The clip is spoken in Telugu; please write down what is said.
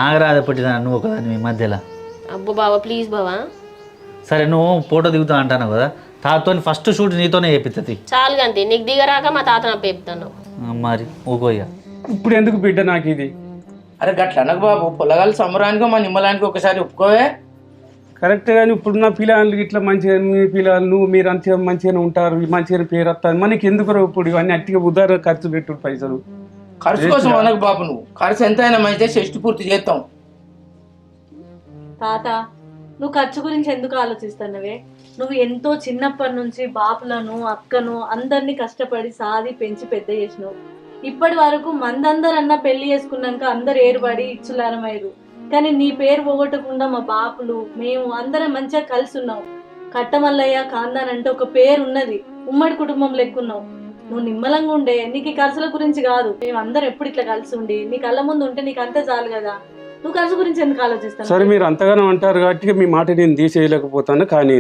ఆగరాద పుట్టిన నువ్వు ఒకదాన్ని మీ మధ్యలో. అబ్బో బావా ప్లీజ్ బావా. సరే నువ్వు ఫోటో దిగుతా అంటాను కదా, తాతతో ఫస్ట్ షూట్ నీతోనే చేపిస్తుంది. చాలు గంతి నీకు దిగరాక మా తాత నా పేపుతాను. మరి ఊకోయ్య. ఇప్పుడు ఎందుకు బిడ్డ నాకు ఇది? అరే గట్ల అనకు బాబు, పొలగాలు సంబరానికి మా నిమ్మలానికి ఒకసారి ఒప్పుకోవే. కరెక్ట్ కానీ ఇప్పుడు నా పిల్లలు ఇట్లా మంచిగా, మీ పిల్లలు నువ్వు మీరు అంతే మంచిగానే ఉంటారు, మంచిగా పేరు వస్తారు, మనకి ఎందుకు ఇప్పుడు ఇవన్నీ అట్టిగా ఉదార ఖర్చు పెట్టు పైసలు. ఖర్చు కోసం అనకు బాబు, నువ్వు ఖర్చు ఎంత అయినా మంచిదే, షష్టి పూర్తి చేస్తాం. తాత నువ్వు ఖర్చు గురించి ఎందుకు ఆలోచిస్తున్నావే? నువ్వు ఎంతో చిన్నప్పటి నుంచి బాపులను అక్కను అందరినీ కష్టపడి సాది పెంచి పెద్ద చేసినావు. ఇప్పటి వరకు మందందరన్నా పెళ్లి చేసుకున్నాక అందరు ఏరుపడి ఇచ్చులారమయ్యారు, కానీ నీ పేరు పోగొట్టకుండా మా బాపులు మేము అందరం మంచిగా కలిసి ఉన్నాం. కట్టమల్లయ్య కాందాన్ అంటే ఒక పేరు ఉన్నది, ఉమ్మడి కుటుంబం లెక్కున్నావు. నువ్వు నిమ్మలంగా ఉండే, నీకు ఈ ఖర్చుల గురించి కాదు, మేము అందరం ఎప్పుడు ఇట్లా కలిసి ఉండి నీ కళ్ళ ముందు ఉంటే నీకు అంతే చాలు కదా. నువ్వు ఖర్చు గురించి ఎందుకు ఆలోచిస్తావు? సరే మీరు అంతగానో అంటారు కాబట్టి మీ మాట నేను తీసేయలేకపోతాను, కానీ